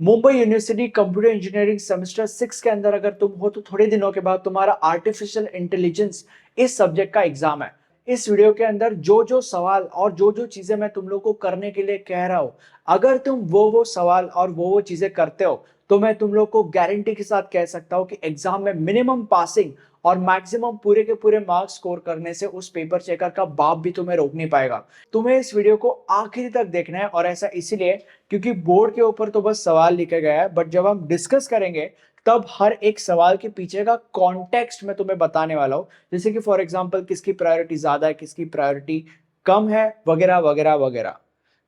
Mumbai university computer engineering semester 6 के अंदर अगर तुम हो तो थोड़े दिनों के बाद तुम्हारा आर्टिफिशियल इंटेलिजेंस इस सब्जेक्ट का एग्जाम है। इस वीडियो के अंदर जो जो सवाल और जो जो चीजें मैं तुम लोग को करने के लिए कह रहा हूं, अगर तुम वो सवाल और वो चीजें करते हो तो मैं तुम लोग को गारंटी के साथ कह सकता हूं कि एग्जाम में मिनिमम पासिंग और मैक्सिमम पूरे के पूरे मार्क्स स्कोर करने से उस पेपर चेकर का बाप भी तुम्हें रोक नहीं पाएगा। तुम्हें इस वीडियो को आखिरी तक देखना है, और ऐसा इसीलिए क्योंकि बोर्ड के ऊपर तो बस सवाल लिखा गया है, बट जब हम डिस्कस करेंगे तब हर एक सवाल के पीछे का कॉन्टेक्स्ट मैं तुम्हें बताने वाला हूं। जैसे कि फॉर एग्जांपल किसकी प्रायोरिटी ज्यादा है, किसकी प्रायोरिटी कम है, वगैरह वगैरह वगैरह।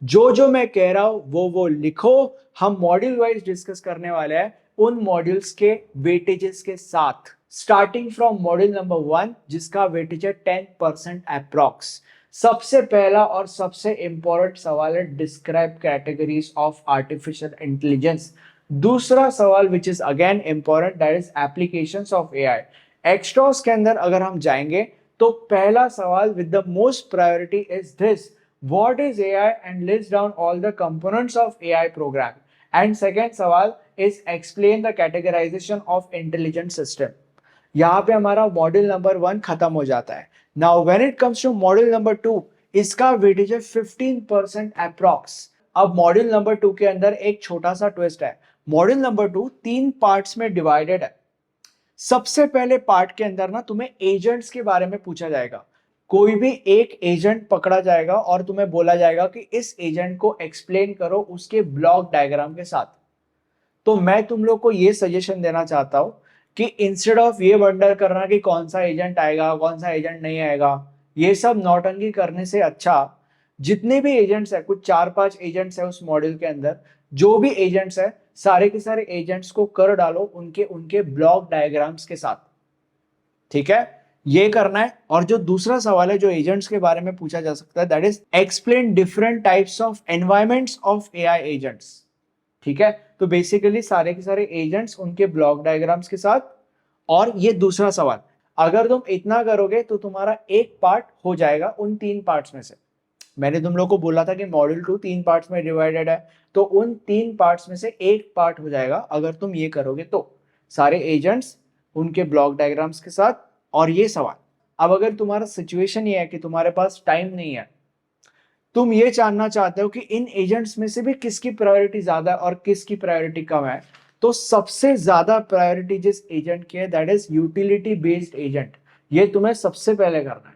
जो जो मैं कह रहा हूं वो लिखो। हम मॉड्यूल वाइज डिस्कस करने वाले हैं उन मॉड्यूल्स के वेटेजेस के साथ, स्टार्टिंग फ्रॉम मॉड्यूल नंबर 1 जिसका वेटेज है 10% अप्रॉक्स। सबसे पहला और सबसे इंपॉर्टेंट सवाल है describe categories of artificial intelligence. दूसरा सवाल which is again important, that is applications of AI. Extras के अंदर अगर हम जाएंगे तो पहला सवाल with the most priority is this, what is AI and list down all the components of AI program. And second सवाल is explain the categorization of intelligent system. यहाँ पे हमारा मॉड्यूल नंबर 1 खत्म हो जाता है। Now when it comes to module number 2, इसका weightage है 15% अप्रॉक्स। अब मॉड्यूल नंबर 2 के अंदर एक छोटा सा ट्विस्ट है। मॉड्यूल नंबर 2 3 पार्ट्स में डिवाइडेड है। सबसे पहले पार्ट के अंदर ना तुम्हें एजेंट्स के बारे में पूछा जाएगा। कोई भी एक एजेंट पकड़ा जाएगा और तुम्हें बोला जाएगा कि इस एजेंट को एक्सप्लेन करो उसके ब्लॉक डायग्राम के साथ। तो मैं तुम लोग को ये सजेशन देना चाहता हूं कि इंस्टेड ऑफ ये वंडर करना कि कौन सा एजेंट आएगा कौन सा एजेंट नहीं आएगा, ये सब नौटंकी करने से अच्छा जितने भी एजेंट्स है, कुछ 4-5 एजेंट्स है उस मॉड्यूल के अंदर, जो भी एजेंट्स है सारे के सारे एजेंट्स को कर डालो उनके उनके ब्लॉक डायग्राम्स के साथ। ठीक है, ये करना है। और जो दूसरा सवाल है जो एजेंट्स के बारे में पूछा जा सकता है, that is explain different types of environments of AI agents. ठीक है, तो बेसिकली सारे के सारे एजेंट्स उनके ब्लॉक डायग्राम्स के साथ। और ये दूसरा सवाल, अगर तुम इतना करोगे तो तुम्हारा एक पार्ट हो जाएगा उन 3 पार्ट्स में से। मैंने तुम लोग को बोला था कि मॉड्यूल 2 3 पार्ट्स में डिवाइडेड है, तो उन 3 पार्ट्स में से एक पार्ट हो जाएगा अगर तुम ये करोगे तो, सारे एजेंट्स उनके ब्लॉक डायग्राम्स के साथ और ये सवाल। अब अगर तुम्हारा सिचुएशन ये है कि तुम्हारे पास टाइम नहीं है, तुम ये जानना चाहते हो कि इन एजेंट्स में से भी किसकी प्रायोरिटी ज्यादा और किसकी प्रायोरिटी कम है, तो सबसे ज्यादा प्रायोरिटी जिस एजेंट की है that is utility based agent. ये तुम्हें सबसे पहले करना है।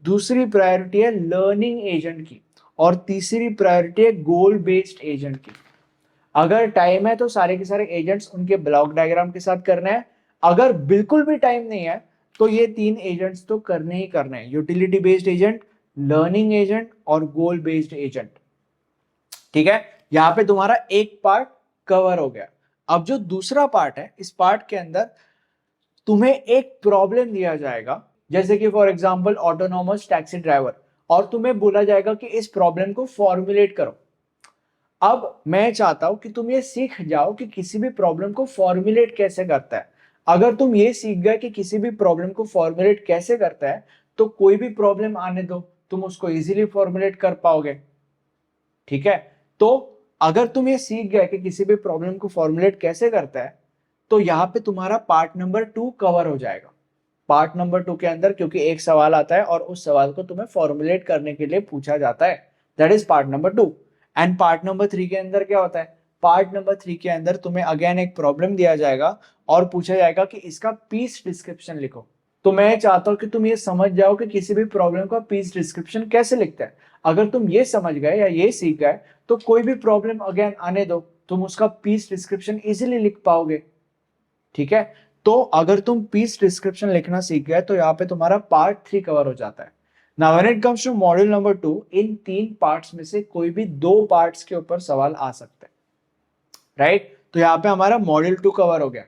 दूसरी प्रायोरिटी है लर्निंग एजेंट की, और तीसरी प्रायोरिटी है गोल बेस्ड एजेंट की। अगर टाइम है तो सारे के सारे एजेंट्स उनके ब्लॉक डायग्राम के साथ करना है। अगर बिल्कुल भी टाइम नहीं है तो ये 3 एजेंट्स तो करने ही करने हैं, utility based agent, learning agent और गोल बेस्ड एजेंट। ठीक है, यहां पे तुम्हारा एक पार्ट कवर हो गया। अब जो दूसरा पार्ट है, इस पार्ट के अंदर तुम्हें एक प्रॉब्लम दिया जाएगा, जैसे कि for example autonomous taxi driver, और तुम्हें बोला जाएगा कि इस प्रॉब्लम को फॉर्मुलेट करो। अब मैं चाहता हूं कि तुम ये सीख जाओ कि किसी भी प्रॉब्लम को फॉर्मुलेट कैसे करता है। अगर तुम ये सीख गए कि किसी भी प्रॉब्लम को फॉर्मुलेट कैसे करता है, तो कोई भी प्रॉब्लम आने दो तुम उसको इजीली फॉर्मुलेट कर पाओगे। ठीक है, तो अगर तुम ये सीख गए कि किसी भी प्रॉब्लम को फॉर्मुलेट कैसे करता है, तो यहां पे तुम्हारा पार्ट नंबर 2 कवर हो जाएगा। पार्ट नंबर 2 के अंदर क्योंकि एक सवाल आता है और उस सवाल को तुम्हें फॉर्मुलेट करने के लिए पूछा जाता है, that is part number 2। And part number 3 के अंदर क्या होता है, पार्ट नंबर 3 के अंदर तुम्हें अगेन एक प्रॉब्लम दिया जाएगा और पूछा जाएगा कि इसका पीस डिस्क्रिप्शन लिखो। तो मैं चाहता हूं कि तुम ये समझ जाओ कि किसी भी प्रॉब्लम का पीस डिस्क्रिप्शन कैसे लिखते हैं। अगर तुम ये समझ गए या ये सीख गए तो कोई भी प्रॉब्लम अगेन आने दो तुम उसका पीस डिस्क्रिप्शन इजीली लिख पाओगे। ठीक है, तो अगर तुम पीस डिस्क्रिप्शन लिखना सीख गए तो यहाँ पे तुम्हारा पार्ट 3 कवर हो जाता है। Now when it comes to module number 2, इन 3 पार्ट्स में से कोई भी 2 पार्ट्स के ऊपर सवाल आ सकते हैं। राइट, तो यहाँ पे हमारा मॉड्यूल 2 कवर हो गया।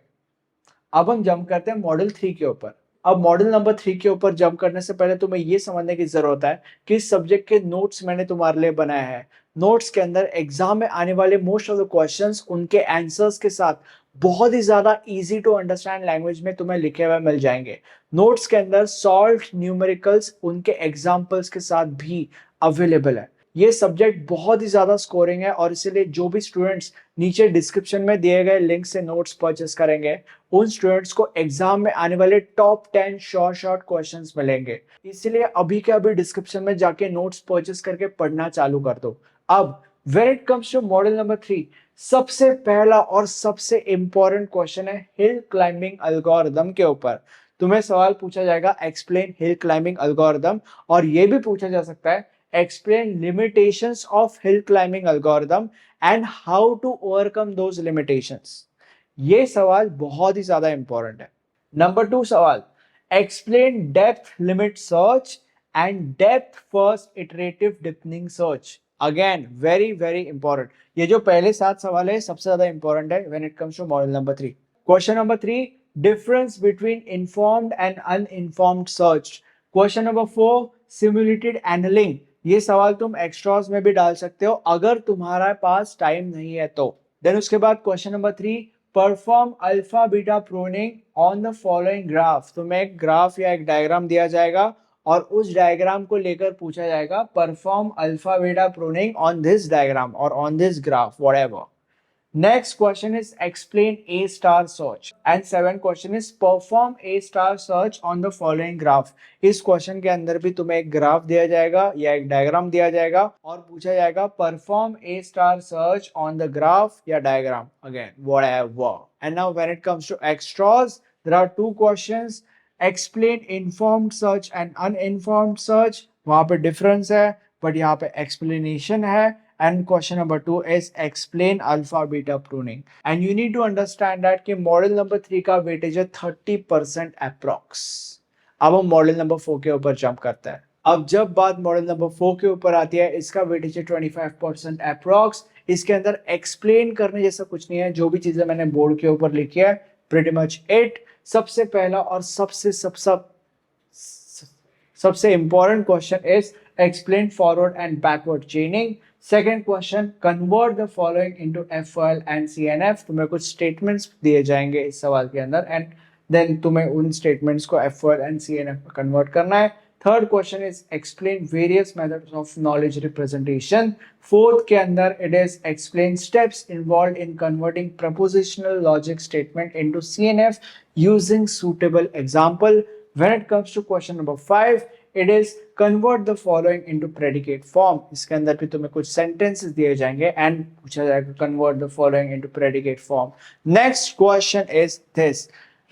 अब हम जंप करते हैं मॉड्यूल 3 के ऊपर। अब मॉड्यूल नंबर 3 के ऊपर जंप करने से पहले तुम्हें ये समझने की जरूरत है कि इस सब्जेक्ट के नोट्स मैंने तुम्हारे लिए बनाए हैं। नोट्स के अंदर एग्जाम में आने वाले मोस्ट ऑफ द क्वेश्चंस, उनके आंसर्स के साथ बहुत ही ज्यादा इजी टू अंडरस्टैंड लैंग्वेज में तुम्हें लिखे हुए मिल जाएंगे। नोट्स के अंदर सॉल्व्ड न्यूमेरिकल्स उनके एग्जाम्पल्स के साथ भी अवेलेबल है। ये सब्जेक्ट बहुत ही ज्यादा स्कोरिंग है और इसीलिए जो भी स्टूडेंट्स नीचे डिस्क्रिप्शन में दिए गए लिंक से नोट्स परचेस करेंगे उन स्टूडेंट्स को एग्जाम में आने वाले टॉप 10 शॉर्ट क्वेश्चंस मिलेंगे। इसीलिए अभी के अभी डिस्क्रिप्शन में जाके नोट्स परचेस करके पढ़ना चालू कर दो। अब when it comes to model number 3, सबसे पहला और सबसे इंपॉर्टेंट क्वेश्चन है हिल क्लाइंबिंग एल्गोरिथम के ऊपर। तुम्हें सवाल पूछा जाएगा एक्सप्लेन हिल क्लाइंबिंग एल्गोरिथम, और ये भी पूछा जा सकता है explain limitations of hill climbing algorithm and how to overcome those limitations। ये सवाल बहुत ही ज्यादा इंपॉर्टेंट है। नंबर 2 सवाल, explain depth limit search and depth first iterative deepening search। Again very very important. ये जो पहले 7 सवाल है सबसे ज्यादा इंपॉर्टेंट है when it comes to model number 3। Question number 3, difference between informed and uninformed search। Question number 4, simulated annealing। ये सवाल तुम एक्स्ट्रास में भी डाल सकते हो अगर तुम्हारे पास टाइम नहीं है तो। देन उसके बाद question number 3, perform alpha beta pruning on the following graph. तुम्हें एक ग्राफ या एक डायग्राम दिया जाएगा और उस डायग्राम को लेकर पूछा जाएगा perform alpha beta pruning on this diagram और on this graph whatever. Next question is explain A star search and 7th question is perform A star search on the following graph। इस question के अंदर भी तुम्हें एक graph दिया जाएगा या एक डायग्राम दिया जाएगा और पूछा जाएगा perform A star search on the graph या diagram, again whatever। And now when it comes to extras, there are 2 questions, explain informed search and uninformed search। वहां पे डिफरेंस है बट यहाँ पे एक्सप्लेनेशन है। And question number 2 is explain alpha beta pruning। And you need to understand that कि model number 3 का weightage है 30% approx. अब हम मॉडल नंबर 4 के ऊपर जंप करते हैं। अब जब बात मॉडल नंबर 4 के ऊपर आती है, इसका वेटेज है 25% अप्रॉक्स। इसके अंदर एक्सप्लेन करने जैसा कुछ नहीं है, जो भी चीजें मैंने बोर्ड के ऊपर लिखी है प्रीटी मच इट। सबसे पहला और सबसे important question is explain forward and backward chaining। Second question, convert the following into FOL and CNF। तुम्हें कुछ statements दिए जाएंगे इस सवाल के अंदर and then तुम्हें उन statements को FOL and CNF में convert करना है। Third question is explain various methods of knowledge representation। Fourth के अंदर it is explain steps involved in converting propositional logic statement into CNF using suitable example। When it comes to question number 5, it is convert the following into predicate form। इसके अंदर भी तुम्हें कुछ sentences दिए जाएंगे and पूछा जाएगा convert the following into predicate form। Next question is this,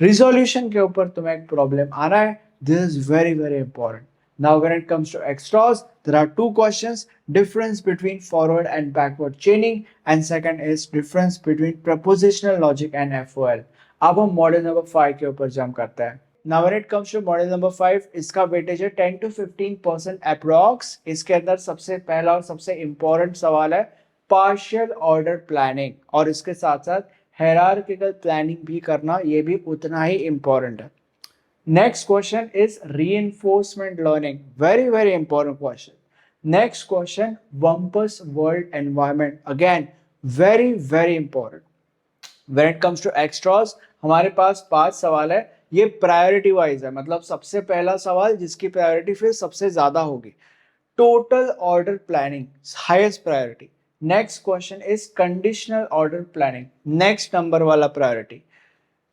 resolution के ऊपर तुम्हें एक problem आना है। This is very very important। Now when it comes to extras, there are 2 questions, difference between forward and backward chaining and second is difference between propositional logic and FOL। अब हम model number 5 के ऊपर jump करते हैं। Now when it comes to model number 5, इसका weightage है 10 to 15% approx. इसके अंदर सबसे पहला और सबसे इंपॉर्टेंट सवाल है पार्शियल ऑर्डर प्लानिंग, और इसके साथ साथ हायरार्किकल प्लानिंग भी करना, ये भी उतना ही इंपॉर्टेंट है। Next question is reinforcement learning, very very important question. Next question wumpus world environment, again very very important. When it comes to extras, हमारे पास 5 सवाल है, ये प्रायोरिटी वाइज है, मतलब सबसे पहला सवाल जिसकी प्रायोरिटी फिर सबसे ज्यादा होगी। Total order planning highest priority. Next question is conditional order planning, next number वाला प्रायोरिटी,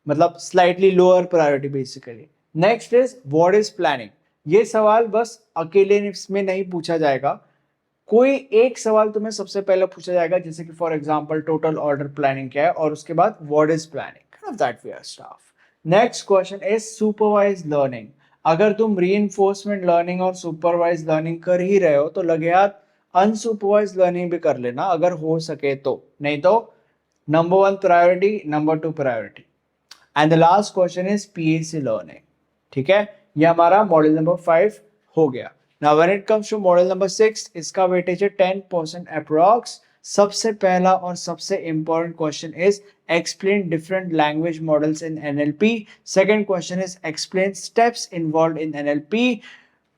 मतलब slightly lower priority basically. Next is what is planning. ये सवाल बस अकेले में नहीं पूछा जाएगा, कोई एक सवाल तुम्हें सबसे पहले पूछा जाएगा, जैसे कि for example total order planning क्या है, और उसके बाद what is planning, that way are stuff. Next question is supervise learning. अगर तुम रीइंफोर्समेंट लर्निंग और सुपरवाइज लर्निंग कर ही रहे हो तो लगे यार अनसुपरवाइज लर्निंग भी कर लेना अगर हो सके तो, नहीं तो number 1 priority, number 2 priority. And the last question is PAC learning. ठीक है, ये हमारा मॉडल नंबर 5 हो गया। Now when it comes to model number 6, इसका वेटेज है 10% अप्रॉक्स। सबसे पहला और सबसे important question is explain different language models in NLP. Second question is explain steps involved in NLP.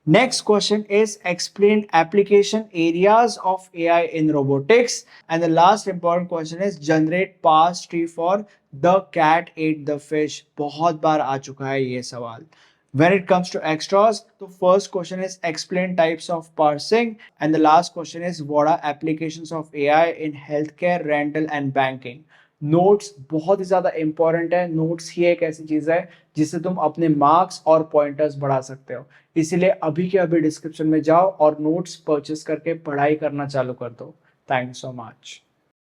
Next question is explain application areas of AI in robotics. And the last important question is generate parse tree for the cat ate the fish। बहुत बार आ चुका है ये सवाल। When it comes to extras, the first question is explain types of parsing, and the last question is what are applications of AI in healthcare, rental and banking. Notes बहुत ही ज़्यादा important है। Notes ही एक ऐसी चीज़ है जिससे तुम अपने marks और पॉइंटर्स बढ़ा सकते हो। इसीलिए अभी के अभी डिस्क्रिप्शन में जाओ और नोट्स परचेस करके पढ़ाई करना चालू कर दो। Thank you so much.